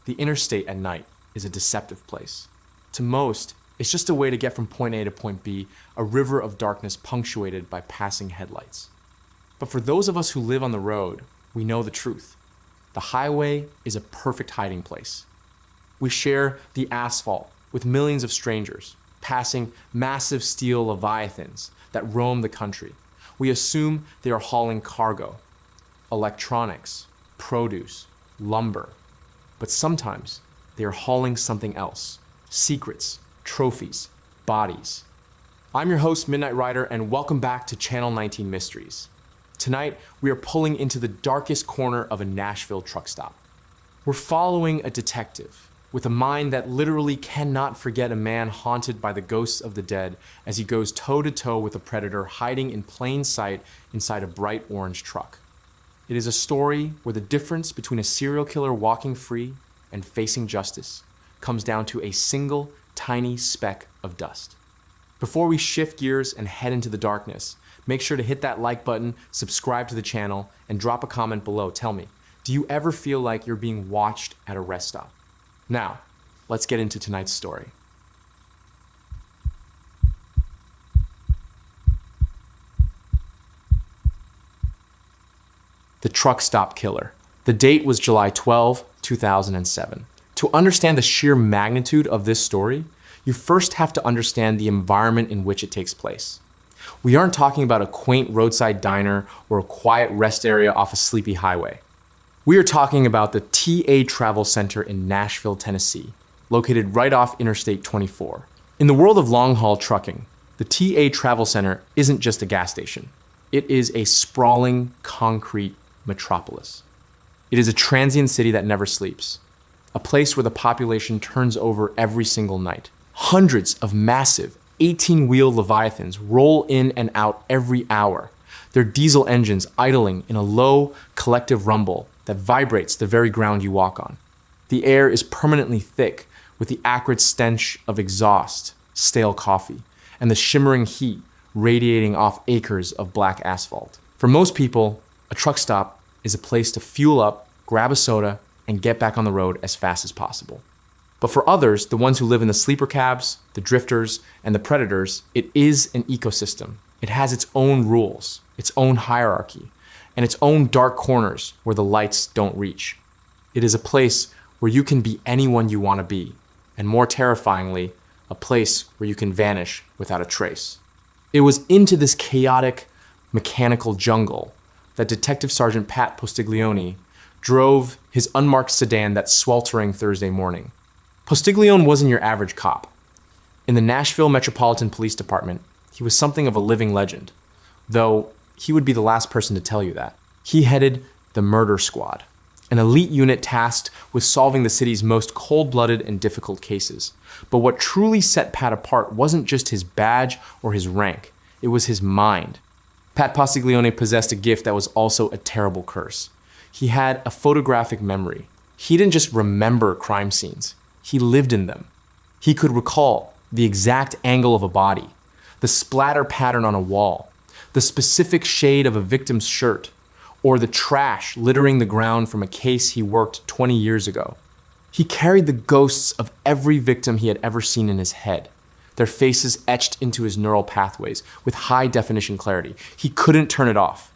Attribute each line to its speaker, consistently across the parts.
Speaker 1: The interstate at night is a deceptive place. To most, it's just a way to get from point A to point B, a river of darkness punctuated by passing headlights. But for those of us who live on the road, we know the truth. The highway is a perfect hiding place. We share the asphalt with millions of strangers, passing massive steel leviathans that roam the country. We assume they are hauling cargo, electronics, produce, lumber. But sometimes they are hauling something else: secrets, trophies, bodies. I'm your host, Midnight Rider, and welcome back to Channel 19 Mysteries. Tonight, we are pulling into the darkest corner of a Nashville truck stop. We're following a detective with a mind that literally cannot forget a man haunted by the ghosts of the dead as he goes toe-to-toe with a predator hiding in plain sight inside a bright orange truck. It is a story where the difference between a serial killer walking free and facing justice comes down to a single tiny speck of dust. Before we shift gears and head into the darkness, make sure to hit that like button, subscribe to the channel, and drop a comment below. Tell me, do you ever feel like you're being watched at a rest stop? Now, let's get into tonight's story. The Truck Stop Killer. The date was July 12, 2007. To understand the sheer magnitude of this story, you first have to understand the environment in which it takes place. We aren't talking about a quaint roadside diner or a quiet rest area off a sleepy highway. We are talking about the TA Travel Center in Nashville, Tennessee, located right off Interstate 24. In the world of long-haul trucking, the TA Travel Center isn't just a gas station. It is a sprawling, concrete metropolis. It is a transient city that never sleeps, a place where the population turns over every single night. Hundreds of massive 18-wheel leviathans roll in and out every hour, their diesel engines idling in a low, collective rumble that vibrates the very ground you walk on. The air is permanently thick with the acrid stench of exhaust, stale coffee, and the shimmering heat radiating off acres of black asphalt. For most people, a truck stop is a place to fuel up, grab a soda, and get back on the road as fast as possible. But for others, the ones who live in the sleeper cabs, the drifters, and the predators, it is an ecosystem. It has its own rules, its own hierarchy, and its own dark corners where the lights don't reach. It is a place where you can be anyone you want to be, and more terrifyingly, a place where you can vanish without a trace. It was into this chaotic, mechanical jungle that Detective Sergeant Pat Postiglione drove his unmarked sedan that sweltering Thursday morning. Postiglione wasn't your average cop. In the Nashville Metropolitan Police Department, he was something of a living legend, though he would be the last person to tell you that. He headed the Murder Squad, an elite unit tasked with solving the city's most cold-blooded and difficult cases. But what truly set Pat apart wasn't just his badge or his rank, it was his mind. Pat Postiglione possessed a gift that was also a terrible curse. He had a photographic memory. He didn't just remember crime scenes, he lived in them. He could recall the exact angle of a body, the splatter pattern on a wall, the specific shade of a victim's shirt, or the trash littering the ground from a case he worked 20 years ago. He carried the ghosts of every victim he had ever seen in his head, their faces etched into his neural pathways with high-definition clarity. He couldn't turn it off.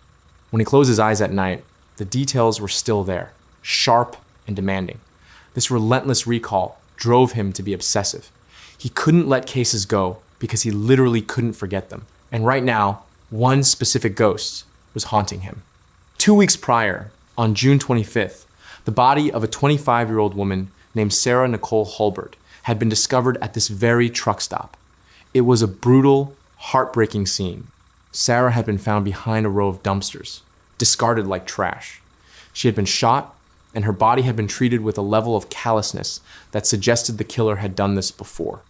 Speaker 1: When he closed his eyes at night, the details were still there, sharp and demanding. This relentless recall drove him to be obsessive. He couldn't let cases go because he literally couldn't forget them. And right now, one specific ghost was haunting him. 2 weeks prior, on June 25th, the body of a 25-year-old woman named Sara Nicole Hulbert had been discovered at this very truck stop. It was a brutal, heartbreaking scene. Sara had been found behind a row of dumpsters, discarded like trash. She had been shot, and her body had been treated with a level of callousness that suggested the killer had done this before.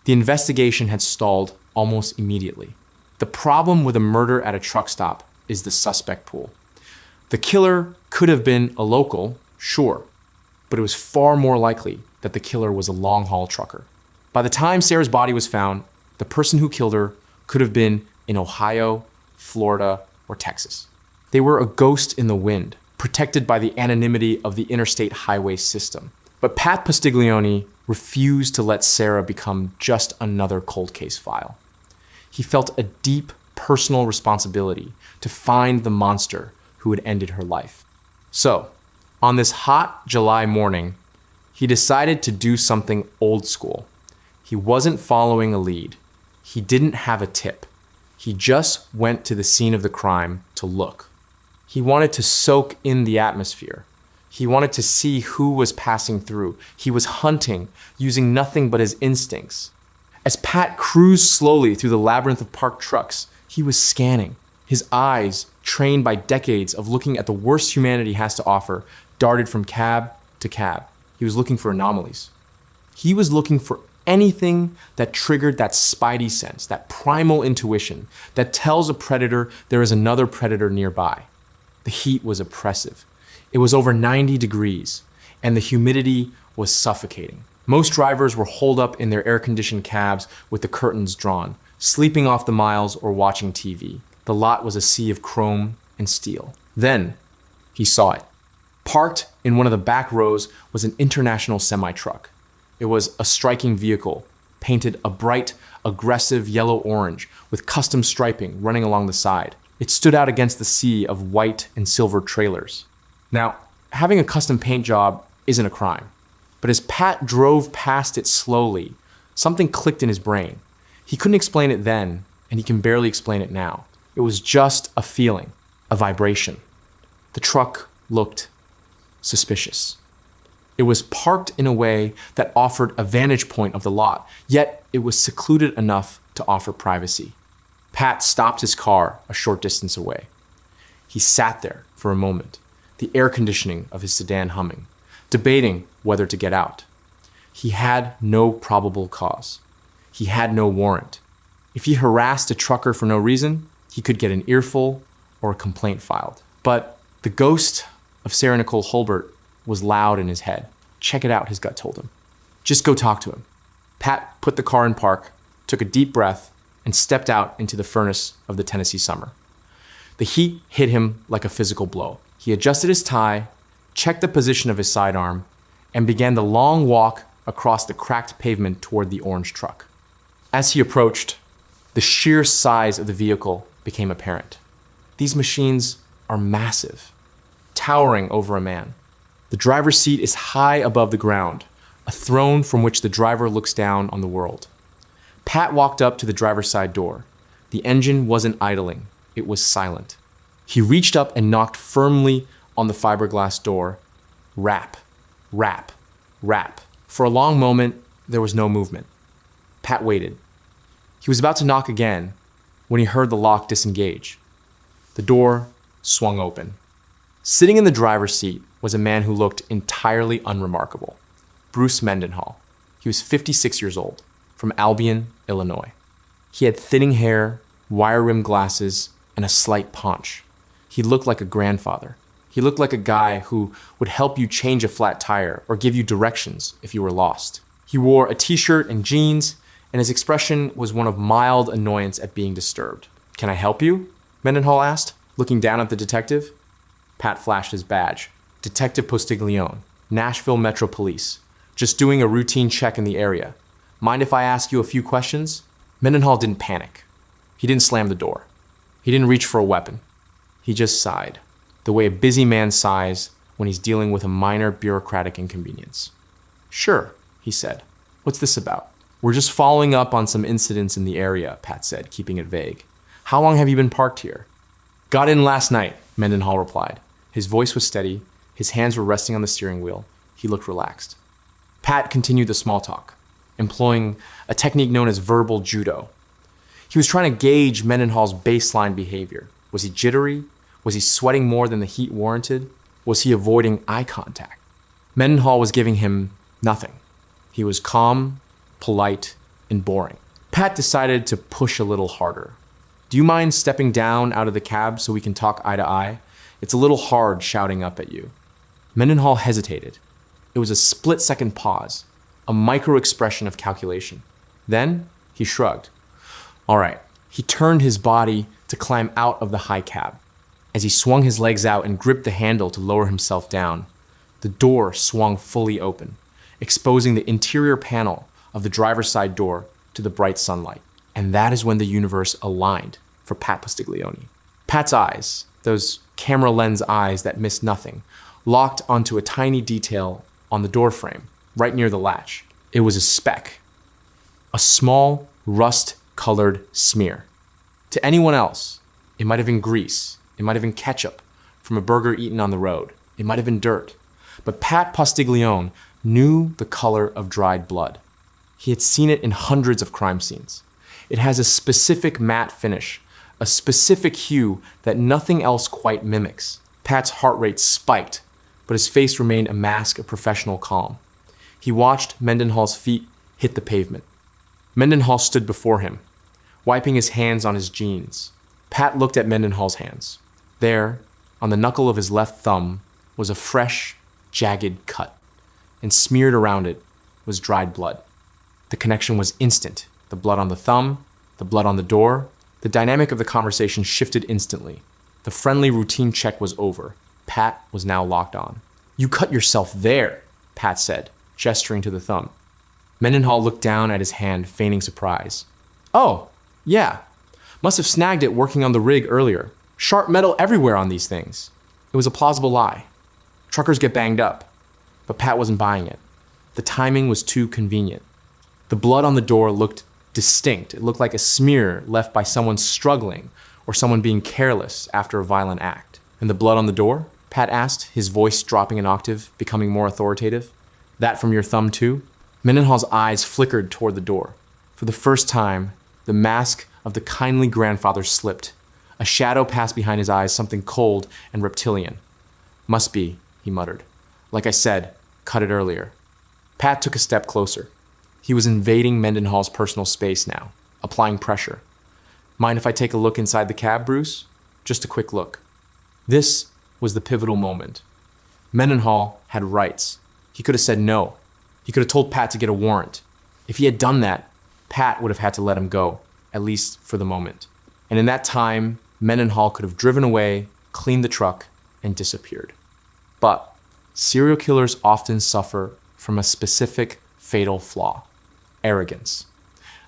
Speaker 1: The investigation had stalled almost immediately. The problem with a murder at a truck stop is the suspect pool. The killer could have been a local, sure, but it was far more likely that the killer was a long-haul trucker. By the time Sara's body was found, the person who killed her could have been in Ohio, Florida, or Texas. They were a ghost in the wind, protected by the anonymity of the interstate highway system. But Pat Postiglione refused to let Sara become just another cold case file. He felt a deep personal responsibility to find the monster who had ended her life. So, on this hot July morning, he decided to do something old school. He wasn't following a lead. He didn't have a tip. He just went to the scene of the crime to look. He wanted to soak in the atmosphere. He wanted to see who was passing through. He was hunting, using nothing but his instincts. As Pat cruised slowly through the labyrinth of parked trucks, he was scanning. His eyes, trained by decades of looking at the worst humanity has to offer, darted from cab to cab. He was looking for anomalies. He was looking for anything that triggered that spidey sense, that primal intuition that tells a predator there is another predator nearby. The heat was oppressive. It was over 90 degrees, and the humidity was suffocating. Most drivers were holed up in their air-conditioned cabs with the curtains drawn, sleeping off the miles or watching TV. The lot was a sea of chrome and steel. Then, he saw it. Parked in one of the back rows was an international semi-truck. It was a striking vehicle, painted a bright, aggressive yellow-orange with custom striping running along the side. It stood out against the sea of white and silver trailers. Now, having a custom paint job isn't a crime, but as Pat drove past it slowly, something clicked in his brain. He couldn't explain it then, and he can barely explain it now. It was just a feeling, a vibration. The truck looked suspicious. It was parked in a way that offered a vantage point of the lot, yet it was secluded enough to offer privacy. Pat stopped his car a short distance away. He sat there for a moment, the air conditioning of his sedan humming, debating whether to get out. He had no probable cause. He had no warrant. If he harassed a trucker for no reason, he could get an earful or a complaint filed. But the ghost of Sara Nicole Hulbert was loud in his head. Check it out, his gut told him. Just go talk to him. Pat put the car in park, took a deep breath, and stepped out into the furnace of the Tennessee summer. The heat hit him like a physical blow. He adjusted his tie, checked the position of his sidearm, and began the long walk across the cracked pavement toward the orange truck. As he approached, the sheer size of the vehicle became apparent. These machines are massive, towering over a man. The driver's seat is high above the ground, a throne from which the driver looks down on the world. Pat walked up to the driver's side door. The engine wasn't idling. It was silent. He reached up and knocked firmly on the fiberglass door. Rap, rap, rap. For a long moment, there was no movement. Pat waited. He was about to knock again when he heard the lock disengage. The door swung open. Sitting in the driver's seat was a man who looked entirely unremarkable. Bruce Mendenhall. He was 56 years old, from Albion, Illinois. He had thinning hair, wire-rimmed glasses, and a slight paunch. He looked like a grandfather. He looked like a guy who would help you change a flat tire or give you directions if you were lost. He wore a t-shirt and jeans, and his expression was one of mild annoyance at being disturbed. "Can I help you?" Mendenhall asked, looking down at the detective. Pat flashed his badge. Detective Postiglione, Nashville Metro Police. Just doing a routine check in the area. Mind if I ask you a few questions? Mendenhall didn't panic. He didn't slam the door. He didn't reach for a weapon. He just sighed, the way a busy man sighs when he's dealing with a minor bureaucratic inconvenience. "Sure," he said. "What's this about?" "We're just following up on some incidents in the area," Pat said, keeping it vague. "How long have you been parked here?" "Got in last night," Mendenhall replied. His voice was steady. His hands were resting on the steering wheel. He looked relaxed. Pat continued the small talk, employing a technique known as verbal judo. He was trying to gauge Mendenhall's baseline behavior. Was he jittery? Was he sweating more than the heat warranted? Was he avoiding eye contact? Mendenhall was giving him nothing. He was calm, polite, and boring. Pat decided to push a little harder. "Do you mind stepping down out of the cab so we can talk eye to eye? It's a little hard shouting up at you." Mendenhall hesitated. It was a split-second pause, a micro-expression of calculation. Then he shrugged. All right. He turned his body to climb out of the high cab. As he swung his legs out and gripped the handle to lower himself down, the door swung fully open. exposing the interior panel of the driver's side door to the bright sunlight. And that is when the universe aligned for Pat Postiglione. Pat's eyes, those camera lens eyes that missed nothing, locked onto a tiny detail on the door frame, right near the latch. It was a speck, a small, rust-colored smear. To anyone else, it might have been grease, it might have been ketchup from a burger eaten on the road, it might have been dirt. But Pat Postiglione knew the color of dried blood. He had seen it in hundreds of crime scenes. It has a specific matte finish, a specific hue that nothing else quite mimics. Pat's heart rate spiked, but his face remained a mask of professional calm. He watched Mendenhall's feet hit the pavement. Mendenhall stood before him, wiping his hands on his jeans. Pat looked at Mendenhall's hands. There, on the knuckle of his left thumb, was a fresh, jagged cut, and smeared around it was dried blood. The connection was instant. The blood on the thumb, the blood on the door. The dynamic of the conversation shifted instantly. The friendly routine check was over. Pat was now locked on. "You cut yourself there," Pat said, gesturing to the thumb. Mendenhall looked down at his hand, feigning surprise. "Oh, yeah. Must have snagged it working on the rig earlier. Sharp metal everywhere on these things." It was a plausible lie. Truckers get banged up. But Pat wasn't buying it. The timing was too convenient. The blood on the door looked distinct. It looked like a smear left by someone struggling or someone being careless after a violent act. "And the blood on the door?" Pat asked, his voice dropping an octave, becoming more authoritative. "That from your thumb too?" Mendenhall's eyes flickered toward the door. For the first time, the mask of the kindly grandfather slipped. A shadow passed behind his eyes, something cold and reptilian. "Must be," he muttered. "Like I said, cut it earlier." Pat took a step closer. He was invading Mendenhall's personal space now, applying pressure. "Mind if I take a look inside the cab, Bruce? Just a quick look." This was the pivotal moment. Mendenhall had rights. He could have said no. He could have told Pat to get a warrant. If he had done that, Pat would have had to let him go, at least for the moment. And in that time, Mendenhall could have driven away, cleaned the truck, and disappeared. But serial killers often suffer from a specific fatal flaw: arrogance.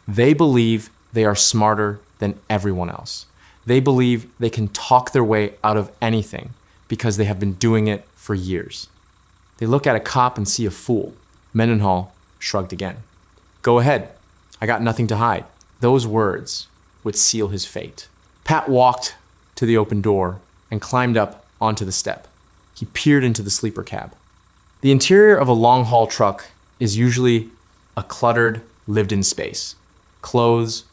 Speaker 1: They believe they are smarter than everyone else. They believe they can talk their way out of anything because they have been doing it for years. They look at a cop and see a fool. Mendenhall shrugged again. "Go ahead. I got nothing to hide." Those words would seal his fate. Pat walked to the open door and climbed up onto the step. He peered into the sleeper cab. The interior of a long-haul truck is usually a cluttered, lived-in space. Clothes,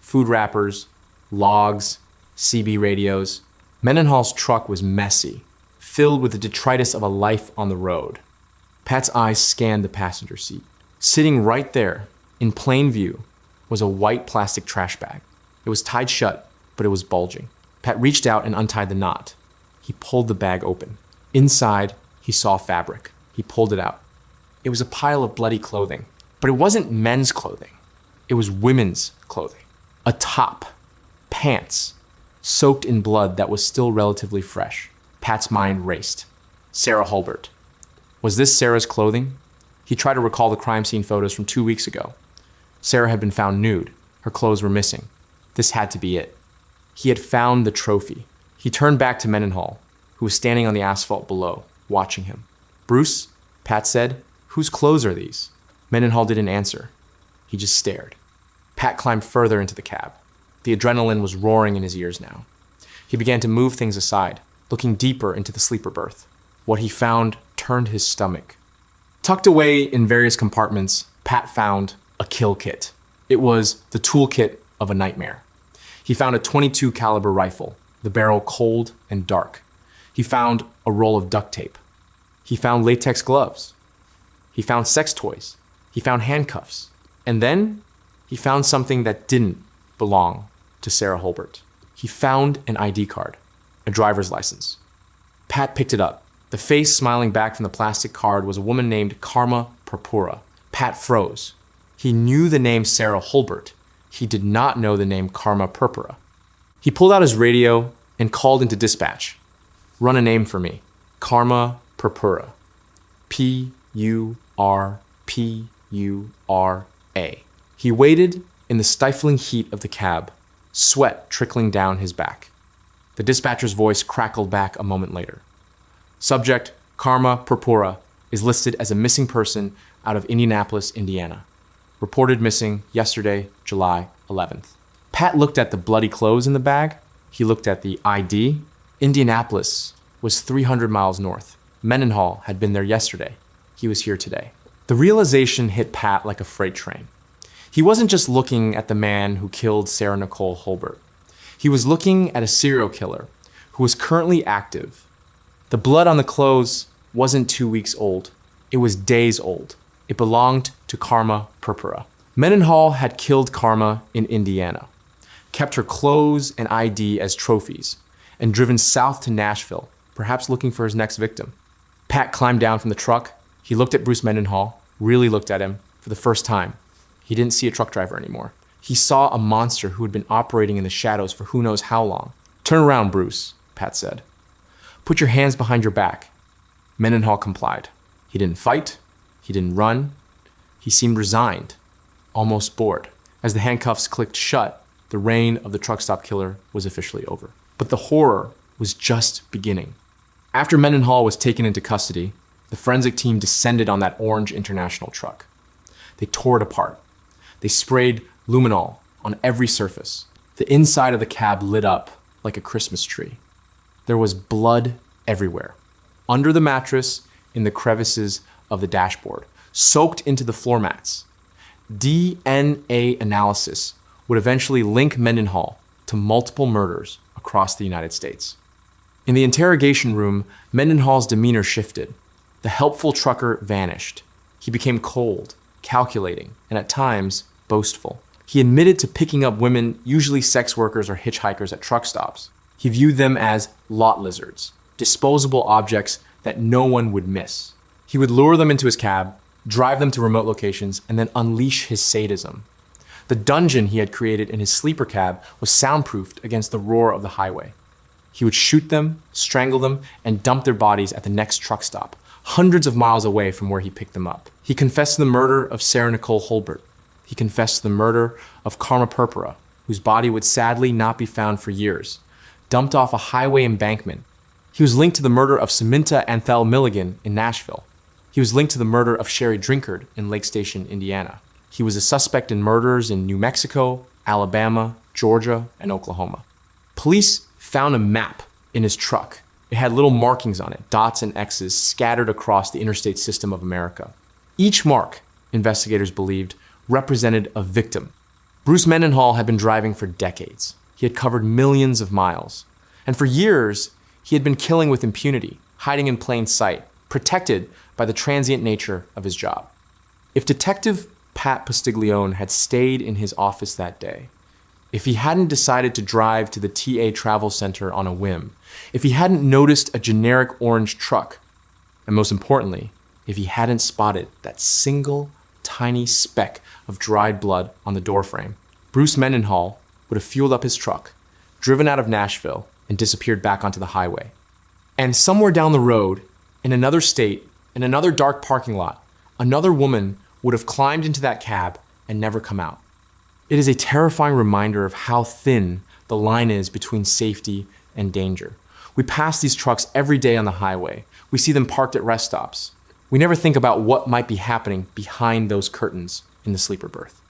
Speaker 1: food wrappers, logs, CB radios. Mendenhall's truck was messy, filled with the detritus of a life on the road. Pat's eyes scanned the passenger seat. Sitting right there, in plain view, was a white plastic trash bag. It was tied shut, but it was bulging. Pat reached out and untied the knot. He pulled the bag open. Inside, he saw fabric. He pulled it out. It was a pile of bloody clothing. But it wasn't men's clothing. It was women's clothing. A top, pants, soaked in blood that was still relatively fresh. Pat's mind raced. Sara Hulbert. Was this Sarah's clothing? He tried to recall the crime scene photos from 2 weeks ago. Sara had been found nude. Her clothes were missing. This had to be it. He had found the trophy. He turned back to Mendenhall, who was standing on the asphalt below, watching him. "Bruce," Pat said, "whose clothes are these?" Mendenhall didn't answer. He just stared. Pat climbed further into the cab. The adrenaline was roaring in his ears now. He began to move things aside, looking deeper into the sleeper berth. What he found turned his stomach. Tucked away in various compartments, Pat found a kill kit. It was the toolkit of a nightmare. He found a .22 caliber rifle, the barrel cold and dark. He found a roll of duct tape. He found latex gloves. He found sex toys. He found handcuffs. And then he found something that didn't belong to Sara Hulbert. He found an ID card, a driver's license. Pat picked it up. The face smiling back from the plastic card was a woman named Karma Purpura. Pat froze. He knew the name Sara Hulbert. He did not know the name Karma Purpura. He pulled out his radio and called into dispatch. "Run a name for me. Karma Purpura. Purpura. P-U-R-A. He waited in the stifling heat of the cab, sweat trickling down his back. The dispatcher's voice crackled back a moment later. Subject, Karma Purpura, is listed as a missing person out of Indianapolis, Indiana. Reported missing yesterday, July 11th. Pat looked at the bloody clothes in the bag. He looked at the ID. Indianapolis was 300 miles north. Mendenhall had been there yesterday. He was here today. The realization hit Pat like a freight train. He wasn't just looking at the man who killed Sara Nicole Hulbert. He was looking at a serial killer who was currently active. The blood on the clothes wasn't 2 weeks old. It was days old. It belonged to Karma Purpura. Mendenhall had killed Karma in Indiana, kept her clothes and ID as trophies, and driven south to Nashville, perhaps looking for his next victim. Pat climbed down from the truck. He looked at Bruce Mendenhall, really looked at him for the first time. He didn't see a truck driver anymore. He saw a monster who had been operating in the shadows for who knows how long. "Turn around, Bruce," Pat said. "Put your hands behind your back." Mendenhall complied. He didn't fight. He didn't run. He seemed resigned, almost bored. As the handcuffs clicked shut, the reign of the truck stop killer was officially over. But the horror was just beginning. After Mendenhall was taken into custody, the forensic team descended on that orange International truck. They tore it apart. They sprayed luminol on every surface. The inside of the cab lit up like a Christmas tree. There was blood everywhere. Under the mattress, in the crevices of the dashboard, soaked into the floor mats. DNA analysis would eventually link Mendenhall to multiple murders across the United States. In the interrogation room, Mendenhall's demeanor shifted. The helpful trucker vanished. He became cold, calculating, and at times, boastful. He admitted to picking up women, usually sex workers or hitchhikers at truck stops. He viewed them as lot lizards, disposable objects that no one would miss. He would lure them into his cab, drive them to remote locations, and then unleash his sadism. The dungeon he had created in his sleeper cab was soundproofed against the roar of the highway. He would shoot them, strangle them, and dump their bodies at the next truck stop, hundreds of miles away from where he picked them up. He confessed to the murder of Sara Nicole Hulbert. He confessed to the murder of Karma Purpura, whose body would sadly not be found for years, dumped off a highway embankment. He was linked to the murder of Saminta Anthel Milligan in Nashville. He was linked to the murder of Sherry Drinkard in Lake Station, Indiana. He was a suspect in murders in New Mexico, Alabama, Georgia, and Oklahoma. Police found a map in his truck. It had little markings on it, dots and X's scattered across the interstate system of America. Each mark, investigators believed, represented a victim. Bruce Mendenhall had been driving for decades. He had covered millions of miles. And for years, he had been killing with impunity, hiding in plain sight, protected by the transient nature of his job. If Detective Pat Postiglione had stayed in his office that day, if he hadn't decided to drive to the TA Travel Center on a whim, if he hadn't noticed a generic orange truck, and most importantly, if he hadn't spotted that single tiny speck of dried blood on the doorframe, Bruce Mendenhall would have fueled up his truck, driven out of Nashville, and disappeared back onto the highway. And somewhere down the road, in another state, in another dark parking lot, another woman would have climbed into that cab and never come out. It is a terrifying reminder of how thin the line is between safety and danger. We pass these trucks every day on the highway. We see them parked at rest stops. We never think about what might be happening behind those curtains in the sleeper berth.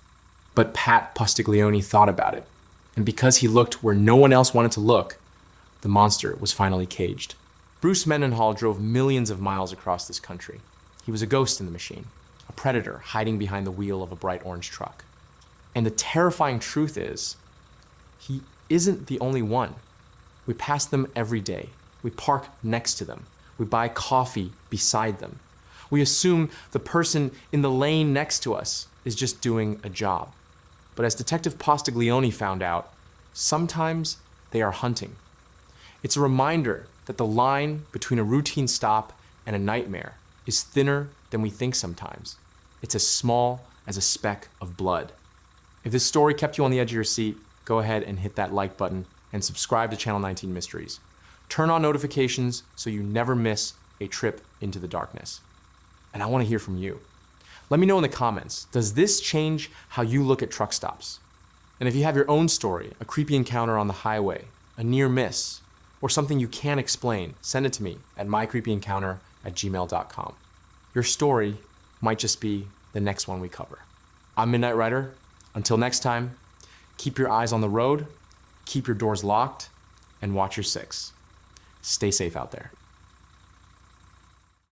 Speaker 1: But Pat Postiglione thought about it. And because he looked where no one else wanted to look, the monster was finally caged. Bruce Mendenhall drove millions of miles across this country. He was a ghost in the machine, a predator hiding behind the wheel of a bright orange truck. And the terrifying truth is, he isn't the only one. We pass them every day. We park next to them. We buy coffee beside them. We assume the person in the lane next to us is just doing a job. But as Detective Postiglione found out, sometimes they are hunting. It's a reminder that the line between a routine stop and a nightmare is thinner than we think sometimes. It's as small as a speck of blood. If this story kept you on the edge of your seat, go ahead and hit that like button and subscribe to Channel 19 Mysteries. Turn on notifications so you never miss a trip into the darkness. And I want to hear from you. Let me know in the comments, does this change how you look at truck stops? And if you have your own story, a creepy encounter on the highway, a near miss, or something you can't explain, send it to me at mycreepyencounter@gmail.com. Your story might just be the next one we cover. I'm Midnight Rider. Until next time, keep your eyes on the road, keep your doors locked, and watch your six. Stay safe out there.